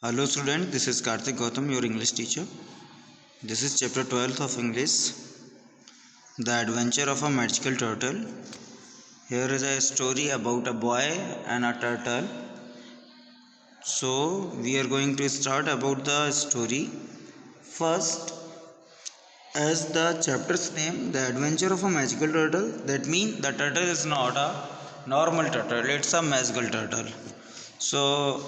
Hello student, this is Karthik Gautam, your English teacher. This is chapter 12th of English, The Adventure of a Magical Turtle. Here is a story about a boy and a turtle. So we are going to start about the story. First, as the chapter's name, The Adventure of a Magical Turtle, that means the turtle is not a normal turtle, it's a magical turtle. So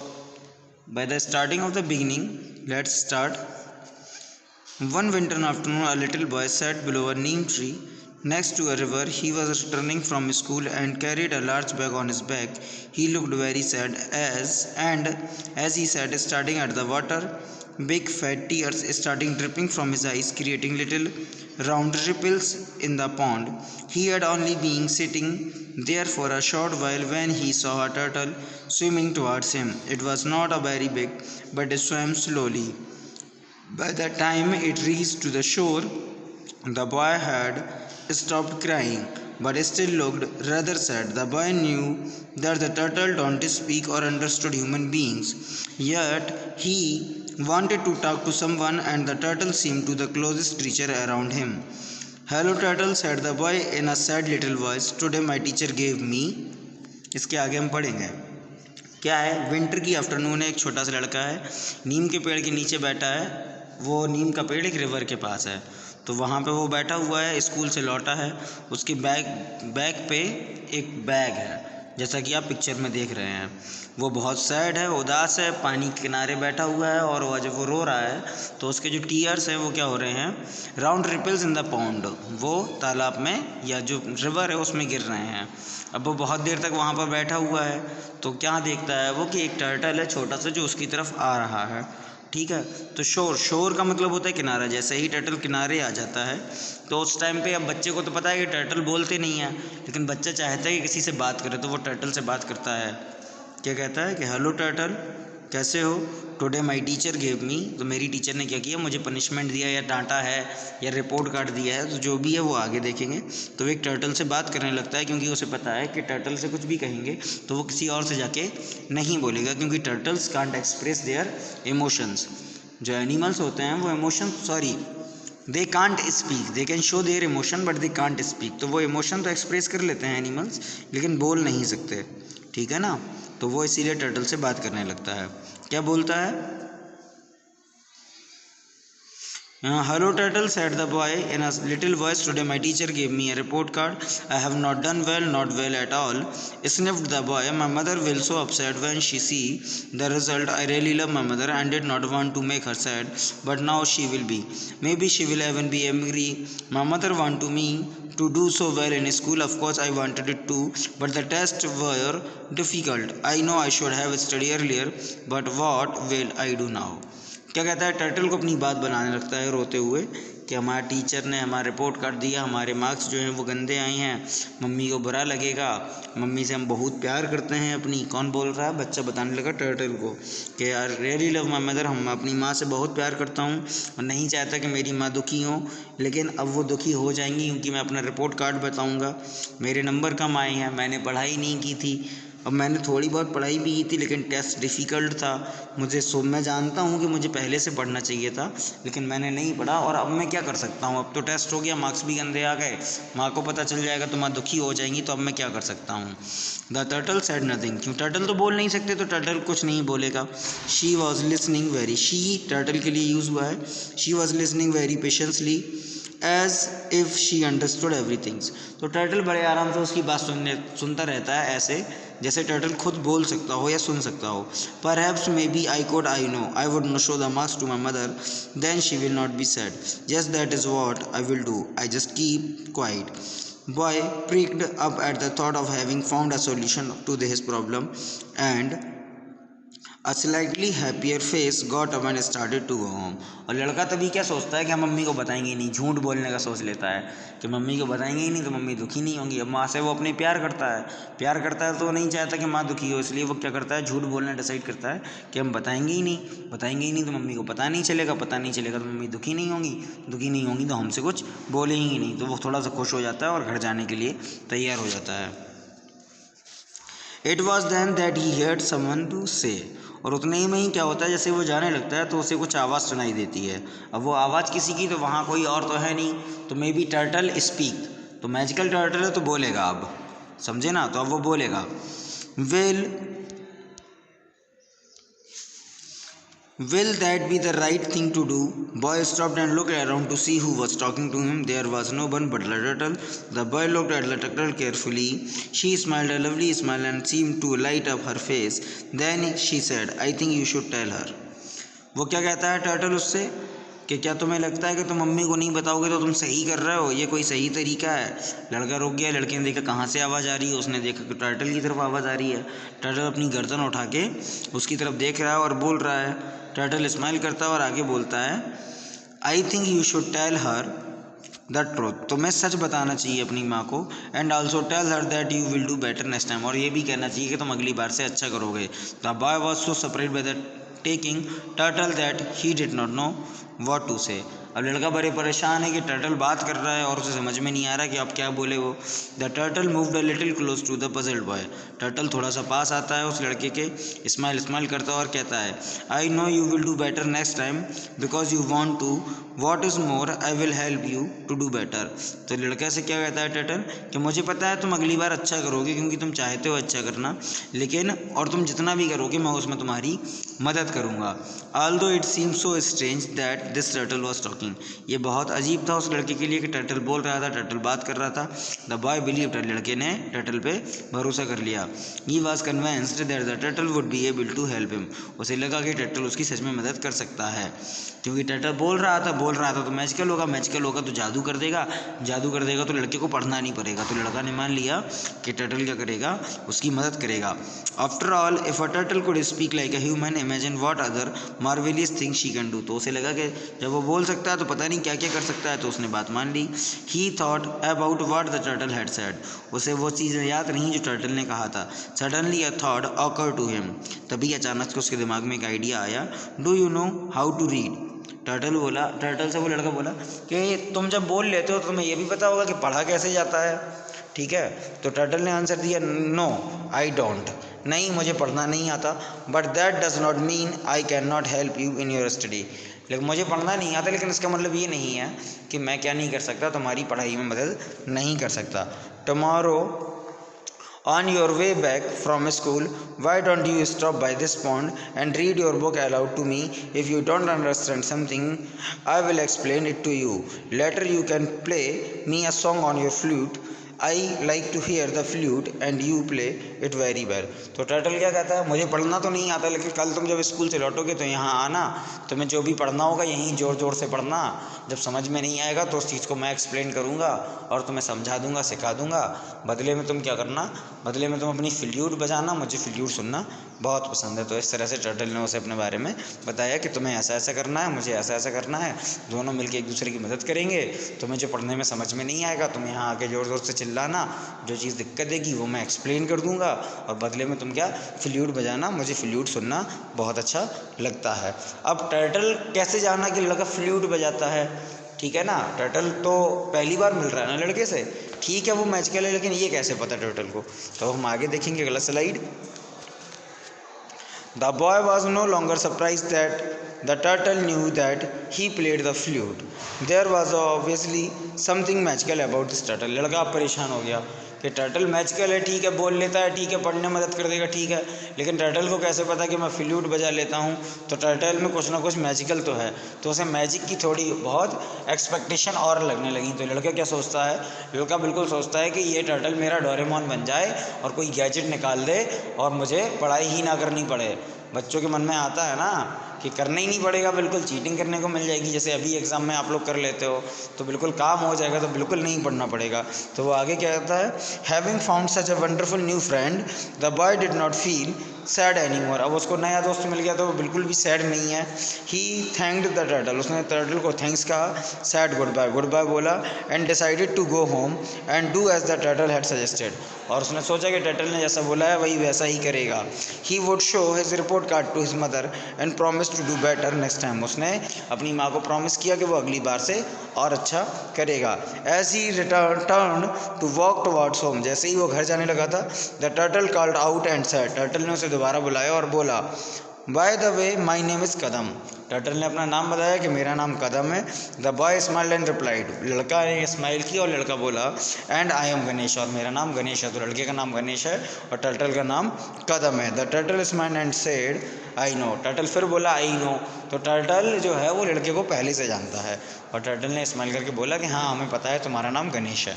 by the starting of the beginning, let's start. One winter afternoon, a little boy sat below a neem tree next to a river. He was returning from school and carried a large bag on his back. He looked very sad as he sat staring at the water, big fat tears started dripping from his eyes, creating little round ripples in the pond. He had only been sitting there for a short while when he saw a turtle swimming towards him. It was not a very big, but it swam slowly. By the time it reached to the shore, the boy had stopped crying, but still looked rather sad. The boy knew that the turtle don't speak or understood human beings, yet he wanted to talk to someone, and the turtle seemed to the closest creature around him. "Hello turtle," said the boy in a sad little voice. "Today my teacher gave me." इसके आगे हम पढ़ेंगे क्या है। Winter की afternoon है, एक छोटा सा लड़का है, नीम के पेड़ के नीचे बैठा है। वो नीम का पेड़ एक रिवर के पास है, तो वहाँ पे वो बैठा हुआ है, स्कूल से लौटा है। उसकी बैग पे एक बैग है, जैसा कि आप पिक्चर में देख रहे हैं। वो बहुत सैड है, उदास है, पानी के किनारे बैठा हुआ है, और वह जब वो रो रहा है तो उसके जो टीयर्स हैं वो क्या हो रहे हैं, round ripples in the pond, वो तालाब में या जो रिवर है उसमें गिर रहे हैं। अब वो बहुत देर तक वहाँ पर बैठा हुआ है, तो क्या देखता है वो कि एक टर्टल है छोटा सा जो उसकी तरफ आ रहा है। ठीक है, तो शोर का मतलब होता है किनारा। जैसे ही टर्टल किनारे आ जाता है तो उस टाइम पे अब बच्चे को तो पता है कि टर्टल बोलते नहीं है, लेकिन बच्चा चाहता है कि किसी से बात करे, तो वो टर्टल से बात करता है। क्या कहता है कि हेलो टर्टल, कैसे हो? Today my teacher gave me, तो मेरी टीचर ने क्या किया, मुझे पनिशमेंट दिया या डांटा है या रिपोर्ट कार्ड दिया है, तो जो भी है वो आगे देखेंगे। तो एक टर्टल से बात करने लगता है, क्योंकि उसे पता है कि टर्टल से कुछ भी कहेंगे तो वो किसी और से जाके नहीं बोलेगा, क्योंकि turtles can't express their emotions. जो एनिमल्स होते हैं वो they can't speak, they can show their emotion but they can't speak. तो वो इमोशन तो एक्सप्रेस कर लेते हैं एनिमल्स, लेकिन बोल नहीं सकते। ठीक है ना, तो वो इसीलिए टर्टल से बात करने लगता है। क्या बोलता है? Hello turtle, said the boy in a little voice. Today my teacher gave me a report card. I have not done well, not well at all, sniffed the boy. My mother will so upset when she see the result. I really love my mother and did not want to make her sad, but now she will be. Maybe she will even be angry. My mother wanted me to do so well in school. Of course I wanted it too, but the tests were difficult. I know I should have studied earlier, but what will I do now? क्या कहता है, turtle को अपनी बात बनाने लगता है रोते हुए कि हमारे टीचर ने हमारा रिपोर्ट कार्ड दिया, हमारे मार्क्स जो हैं वो गंदे आए हैं, मम्मी को बुरा लगेगा, मम्मी से हम बहुत प्यार करते हैं अपनी। कौन बोल रहा है? बच्चा बताने लगा टर्टल को कि यार रियली लव माई मदर, हम अपनी माँ से बहुत प्यार करता हूँ और नहीं चाहता कि मेरी माँ दुखी हो, लेकिन अब वो दुखी हो जाएंगी क्योंकि मैं अपना रिपोर्ट कार्ड बताऊँगा। मेरे नंबर कम आए हैं, मैंने पढ़ाई नहीं की थी। अब मैंने थोड़ी बहुत पढ़ाई भी की थी, लेकिन टेस्ट डिफ़िकल्ट था। मैं जानता हूँ कि मुझे पहले से पढ़ना चाहिए था, लेकिन मैंने नहीं पढ़ा, और अब मैं क्या कर सकता हूँ? अब तो टेस्ट हो गया, मार्क्स भी गंदे आ गए, माँ को पता चल जाएगा तो माँ दुखी हो जाएंगी, तो अब मैं क्या कर सकता हूँ? The turtle said nothing. क्यों? टर्टल तो बोल नहीं सकते, तो टर्टल कुछ नहीं बोलेगा। She was listening very, she turtle के लिए यूज़ हुआ है। She was listening very patiently as if she understood everythings. तो टर्टल बड़े आराम से उसकी बात सुनता रहता है, ऐसे जैसे टर्टल खुद बोल सकता हो या सुन सकता हो। Perhaps maybe I would not show the marks to my mother, then she will not be sad. Yes, that is what I will do. I just keep quiet. Boy pricked up at the thought of having found a solution to his problem, and a slightly happier face got up and started to go home. और लड़का तभी क्या सोचता है कि हम mummy को बताएंगे नहीं, झूठ बोलने का सोच लेता है कि मम्मी को बताएंगे ही नहीं तो मम्मी दुखी नहीं होंगी। अब माँ से वो अपने प्यार करता है तो नहीं चाहता कि माँ दुखी हो, इसलिए वो क्या करता है, झूठ बोलना डिसाइड करता है कि हम बताएंगे ही नहीं तो मम्मी को पता नहीं चलेगा तो मम्मी दुखी नहीं होंगी तो हमसे कुछ बोलेंगी नहीं। तो वो थोड़ा सा खुश हो जाता है और घर जाने के लिए तैयार हो जाता है। It was then that he heard someone to say, और उतने ही में ही क्या होता है, जैसे वो जाने लगता है तो उसे कुछ आवाज़ सुनाई देती है। अब वो आवाज़ किसी की, तो वहाँ कोई और तो है नहीं, तो मे बी टर्टल स्पीक, तो मैजिकल टर्टल है तो बोलेगा। अब समझे ना, तो अब वो बोलेगा, Will that be the right thing to do? Boy stopped and looked around to see who was talking to him. There was no one but the turtle. The boy looked at the turtle carefully. She smiled a lovely smile and seemed to light up her face. Then she said, I think you should tell her. वो क्या कहता है turtle उससे कि क्या तुम्हें लगता है कि तुम मम्मी को नहीं बताओगे तो तुम सही कर रहे हो, ये कोई सही तरीका है? लड़का रुक गया, लड़के ने देखा कहाँ से आवाज़ आ रही है, उसने देखा कि टर्टल की तरफ आवाज़ आ रही है। टर्टल अपनी गर्दन उठा के उसकी तरफ देख रहा है और बोल रहा है। टर्टल स्माइल करता है और आगे बोलता है, I think you should tell her the truth, तुम्हें सच बताना चाहिए अपनी माँ को। And also tell her that you will do better next time, और ये भी कहना चाहिए कि तुम अगली बार से अच्छा करोगे। The boy was so surprised by the taking turtle that he did not know what to say. अब लड़का बड़े परेशान है कि टर्टल बात कर रहा है और उसे समझ में नहीं आ रहा कि अब क्या बोले वो। The turtle moved a little close to the puzzled boy, turtle थोड़ा सा पास आता है उस लड़के के, स्माइल करता है और कहता है, I know you will do better next time because you want to, what is more I will help you to do better. तो लड़का से क्या कहता है टर्टल कि मुझे पता है तुम अगली बार अच्छा करोगे क्योंकि तुम चाहते हो अच्छा करना, लेकिन और तुम जितना भी करोगे मैं उसमें तुम्हारी मदद करूँगा। Although it seems so strange that this turtle was talking, ये बहुत अजीब था उस लड़के के लिए कि टर्टल बोल रहा था, टर्टल बात कर रहा था। द बॉय बिलीव्ड, लड़के ने टर्टल पे भरोसा कर लिया। He was convinced that the turtle would be able to help him, उसे लगा कि टर्टल उसकी सच में मदद कर सकता है, क्योंकि टर्टल बोल रहा था तो मैजिकल होगा तो जादू कर देगा तो लड़के को पढ़ना नहीं पड़ेगा। तो लड़का ने मान लिया कि टर्टल क्या करेगा, उसकी मदद करेगा। After all if a turtle could speak like a human imagine what other marvellous thing she can do, तो उसे लगा कि जब वो बोल सकता है तो पता नहीं क्या क्या कर सकता है, तो उसने बात मान ली। He thought about what the turtle had said, उसे वो चीज़ें याद नहीं जो टर्टल ने कहा था। Suddenly a thought occur to him, तभी अचानक से उसके दिमाग में एक आइडिया आया। Do you know how to read, turtle से वो लड़का बोला कि तुम जब बोल लेते हो तो तुम्हें ये भी पता होगा कि पढ़ा कैसे जाता है, ठीक है? तो टर्टल ने आंसर दिया, नो आई डोंट, नहीं मुझे पढ़ना नहीं आता, but that does not mean I can not help you in your study, लेकिन मुझे पढ़ना नहीं आता लेकिन इसका मतलब ये नहीं है कि मैं क्या नहीं कर सकता, तुम्हारी पढ़ाई में मदद नहीं कर सकता। Tomorrow on your way back from school, why don't you stop by this pond and read your book aloud to me? If you don't understand something, I will explain it to you. Later you can play me a song on your flute. I like to hear the flute and you play it very well. तो turtle क्या कहता है, मुझे पढ़ना तो नहीं आता लेकिन कल तुम जब स्कूल से लौटोगे तो यहाँ आना, तुम्हें जो भी पढ़ना होगा यहीं ज़ोर ज़ोर से पढ़ना, जब समझ में नहीं आएगा तो उस चीज़ को मैं एक्सप्लेन करूँगा और तुम्हें समझा दूँगा, सिखा दूँगा। बदले में तुम क्या करना, बदले में तुम अपनी फ्लूट बजाना, मुझे फ्लूट सुनना बहुत पसंद है। तो इस तरह से टर्टल ने उसे अपने बारे में बताया कि तुम्हें ऐसा ऐसा करना है, मुझे ऐसा ऐसा करना है, दोनों मिलकर एक दूसरे की मदद करेंगे। तुम्हें जो पढ़ने में समझ में नहीं आएगा तुम यहाँ आके ज़ोर ज़ोर से चिल्लाना, जो चीज़ दिक्कत देगी वो मैं एक्सप्लेन कर दूँगा, और बदले में तुम क्या फ्लूट बजाना, मुझे फ्लूट सुनना बहुत अच्छा लगता है। अब टर्टल कैसे जाना कि लड़का फ्लूट बजाता है, ठीक है ना? टर्टल तो पहली बार मिल रहा है ना लड़के से, ठीक है वो मैजिकल है लेकिन ये कैसे पता टर्टल को, तो हम आगे देखेंगे अगला slide. The boy was no longer surprised that the turtle knew that he played the flute. There was obviously something magical about this turtle. लड़का अब परेशान हो गया कि टर्टल मैजिकल है, ठीक है बोल लेता है, ठीक है पढ़ने में मदद कर देगा, ठीक है, लेकिन टर्टल को कैसे पता कि मैं फ्लूट बजा लेता हूँ, तो टर्टल में कुछ ना कुछ मैजिकल तो है। तो उसे मैजिक की थोड़ी बहुत एक्सपेक्टेशन और लगने लगी। तो लड़का क्या सोचता है, लड़का बिल्कुल सोचता है कि ये टर्टल मेरा डोरेमोन बन जाए और कोई गैजेट निकाल दे और मुझे पढ़ाई ही ना करनी पड़े। बच्चों के मन में आता है ना कि करना ही नहीं पड़ेगा, बिल्कुल चीटिंग करने को मिल जाएगी, जैसे अभी एग्ज़ाम में आप लोग कर लेते हो तो बिल्कुल काम हो जाएगा, तो बिल्कुल नहीं पढ़ना पड़ेगा। तो वो आगे क्या कहता है, having found such a wonderful new friend the boy did not feel sad any more, अब उसको नया दोस्त मिल गया तो वो बिल्कुल भी सैड नहीं है। ही थैंक्ड द टर्टल, उसने टर्टल को थैंक्स कहा, सैड गुड बाय बोला, and decided to go home and do as the turtle had suggested, और उसने सोचा कि टर्टल ने जैसा बोला है वही वैसा ही करेगा। He would show his report card to his mother and promise to do better next time, उसने अपनी माँ को प्रॉमिस किया कि वो अगली बार से और अच्छा करेगा। As he return to walk towards home, जैसे ही वो घर जाने लगा था, the turtle called out and said, turtle ने उसे दोबारा बुलाया और बोला, by the way my name is Kadam. Turtle ने अपना नाम बताया कि मेरा नाम कदम है। The boy smiled and replied. लड़का ने स्माइल की और लड़का बोला एंड आई एम गणेश, और मेरा नाम गणेश है। तो लड़के का नाम गणेश है और टर्टल का नाम कदम है। The turtle smiled and said I know. Turtle फिर बोला आई नो। तो टर्टल जो है वो लड़के को पहले से जानता है और टर्टल ने स्माइल करके बोला कि हाँ हमें पता है तुम्हारा नाम गणेश है।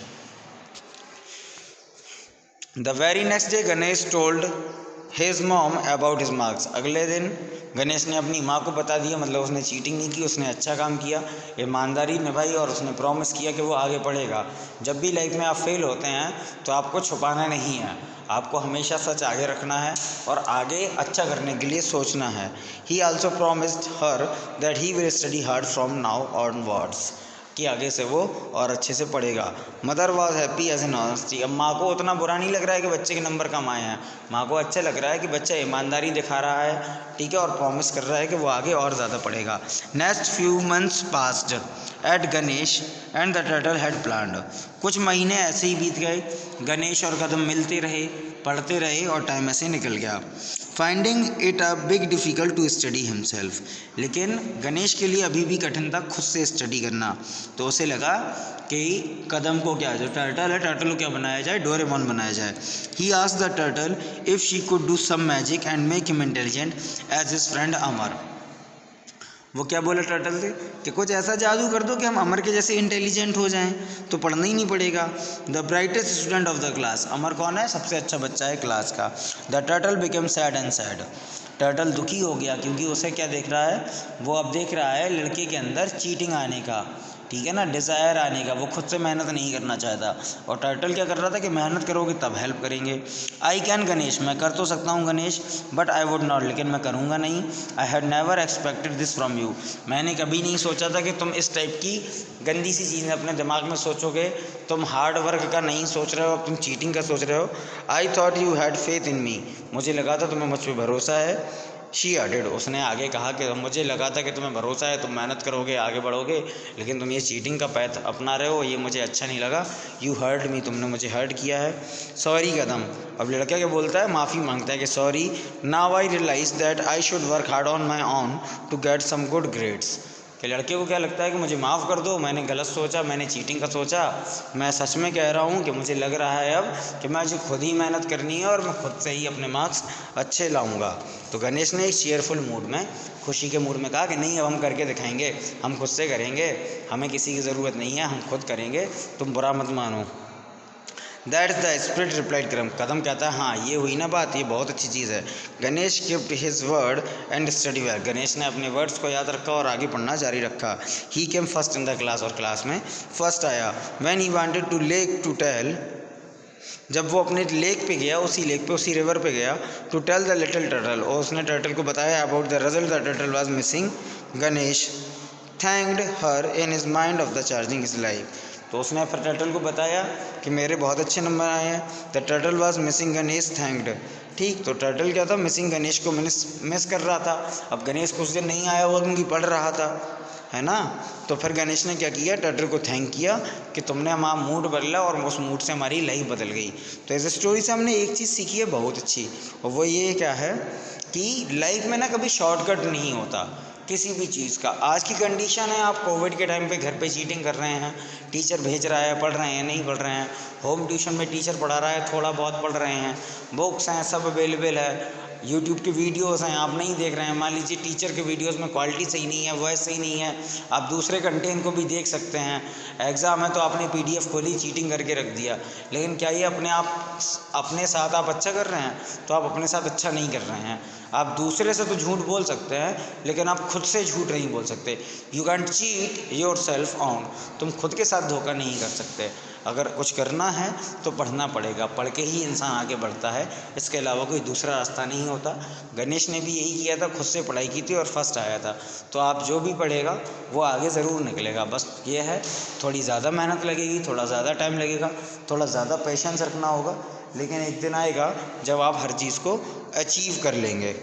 The very next day Ganesh told his mom about his marks. अगले दिन गणेश ने अपनी माँ को बता दिया, मतलब उसने चीटिंग नहीं की, उसने अच्छा काम किया, ईमानदारी निभाई और उसने प्रॉमिस किया कि वो आगे पढ़ेगा। जब भी लाइफ में आप फेल होते हैं तो आपको छुपाना नहीं है, आपको हमेशा सच आगे रखना है और आगे अच्छा करने के लिए सोचना है। He also promised her that he will study hard from now onwards, कि आगे से वो और अच्छे से पढ़ेगा। Mother was happy as an honesty. अब माँ को उतना बुरा नहीं लग रहा है कि बच्चे के नंबर कम आए हैं, माँ को अच्छा लग रहा है कि बच्चा ईमानदारी दिखा रहा है, ठीक है, और प्रॉमिस कर रहा है कि वो आगे और ज़्यादा पढ़ेगा। Next few months passed at Ganesh and the turtle had planned. कुछ महीने ऐसे ही बीत गए, गणेश और कदम मिलते रहे, पढ़ते रहे और टाइम ऐसे निकल गया। Finding it a big difficult to study himself. लेकिन गणेश के लिए अभी भी कठिन था खुद से स्टडी करना। तो उसे लगा कि कदम को क्या, जो टर्टल है, टर्टल को क्या बनाया जाए, डोरेमोन बनाया जाए। He asked the turtle if she could do some magic and make him intelligent as his friend Amar. वो क्या बोला टर्टल से कि कुछ ऐसा जादू कर दो कि हम अमर के जैसे इंटेलिजेंट हो जाएं, तो पढ़ना ही नहीं पड़ेगा। The brightest student of the class. Amar कौन है? सबसे अच्छा बच्चा है क्लास का। The turtle became sad and sad. Turtle दुखी हो गया क्योंकि उसे क्या देख रहा है, वो अब देख रहा है लड़के के अंदर चीटिंग आने का, ठीक है ना, डिज़ायर आने का। वो खुद से मेहनत नहीं करना चाहता और टर्टल क्या कर रहा था कि मेहनत करोगे तब हेल्प करेंगे। आई कैन गणेश, मैं कर तो सकता हूँ Ganesh, but I would not, लेकिन मैं करूँगा नहीं। I had never expected this from you, मैंने कभी नहीं सोचा था कि तुम इस टाइप की गंदी सी चीज़ें अपने दिमाग में सोचोगे। तुम हार्ड वर्क का नहीं सोच रहे हो, तुम चीटिंग का सोच रहे हो। I thought you had faith in me, मुझे लगा था तुम्हें मुझ पर भरोसा है। शी एडेड, उसने आगे कहा कि मुझे लगा था कि तुम्हें भरोसा है, तुम मेहनत करोगे, आगे बढ़ोगे, लेकिन तुम ये चीटिंग का पैथ अपना रहे हो, ये मुझे अच्छा नहीं लगा। यू हर्ट मी, तुमने मुझे हर्ट किया है। सॉरी कदम, अब लड़का क्या बोलता है, माफ़ी मांगता है कि sorry, now I realize that I should work hard on my own to get some good grades. कि लड़के को क्या लगता है कि मुझे माफ़ कर दो, मैंने गलत सोचा, मैंने चीटिंग का सोचा। मैं सच में कह रहा हूँ कि मुझे लग रहा है अब कि मुझे खुद ही मेहनत करनी है और मैं खुद से ही अपने मार्क्स अच्छे लाऊंगा। तो गणेश ने एक चीयरफुल मूड में, खुशी के मूड में कहा कि नहीं, अब हम करके दिखाएंगे, हम खुद से करेंगे, हमें किसी की ज़रूरत नहीं है, हम खुद करेंगे, तुम बुरा मत मानो। That is the spirit, replied Kadam कहता है हाँ ये हुई ना बात, ये बहुत अच्छी चीज़ है। Ganesh gived his word and study well, Ganesh ने अपने वर्ड्स को याद रखा और आगे पढ़ना जारी रखा। He came first in the class, और क्लास में फर्स्ट आया। When he wanted to lake to tell, जब वो अपने लेक पे गया, उसी लेक पे, उसी रिवर पे गया, to tell the little turtle, और उसने टर्टल को बताया about the result the turtle was missing, Ganesh thanked her in his mind of the charging his life. तो उसने फिर टर्टल को बताया कि मेरे बहुत अच्छे नंबर आए हैं। The turtle was missing Ganesh thanked, ठीक, तो टर्टल क्या था, मिसिंग गणेश को मिस कर रहा था। अब गणेश कुछ दिन नहीं आया हुआ क्योंकि पढ़ रहा था, है ना। तो फिर गणेश ने क्या किया, टर्टल को थैंक किया कि तुमने हमारा मूड बदला और उस मूड से हमारी लाइफ बदल गई। तो इस स्टोरी से हमने एक चीज़ सीखी है बहुत अच्छी, और वो ये क्या है कि लाइफ में ना कभी शॉर्टकट नहीं होता किसी भी चीज़ का। आज की कंडीशन है, आप कोविड के टाइम पे घर पे चीटिंग कर रहे हैं, टीचर भेज रहा है, पढ़ रहे हैं, नहीं पढ़ रहे हैं, होम ट्यूशन में टीचर पढ़ा रहा है, थोड़ा बहुत पढ़ रहे हैं, बुक्स हैं, सब अवेलेबल है, यूट्यूब के वीडियोस हैं, आप नहीं देख रहे हैं। मान लीजिए टीचर के वीडियोस में क्वालिटी सही नहीं है, वॉइस सही नहीं है, आप दूसरे कंटेंट को भी देख सकते हैं। एग्ज़ाम है तो आपने PDF खोली, चीटिंग करके रख दिया, लेकिन क्या ये अपने साथ आप अच्छा कर रहे हैं? तो आप अपने साथ अच्छा नहीं कर रहे हैं। आप दूसरे से तो झूठ बोल सकते हैं, लेकिन आप खुद से झूठ नहीं बोल सकते। You can't cheat your self on, तुम खुद के साथ धोखा नहीं कर सकते। अगर कुछ करना है तो पढ़ना पड़ेगा, पढ़ के ही इंसान आगे बढ़ता है, इसके अलावा कोई दूसरा रास्ता नहीं होता। गणेश ने भी यही किया था, खुद से पढ़ाई की थी और फर्स्ट आया था। तो आप जो भी पढ़ेगा वो आगे ज़रूर निकलेगा, बस ये है थोड़ी ज़्यादा मेहनत लगेगी, थोड़ा ज़्यादा टाइम लगेगा, थोड़ा ज़्यादा पेशेंस रखना होगा, लेकिन एक दिन आएगा जब आप हर चीज़ को अचीव कर लेंगे।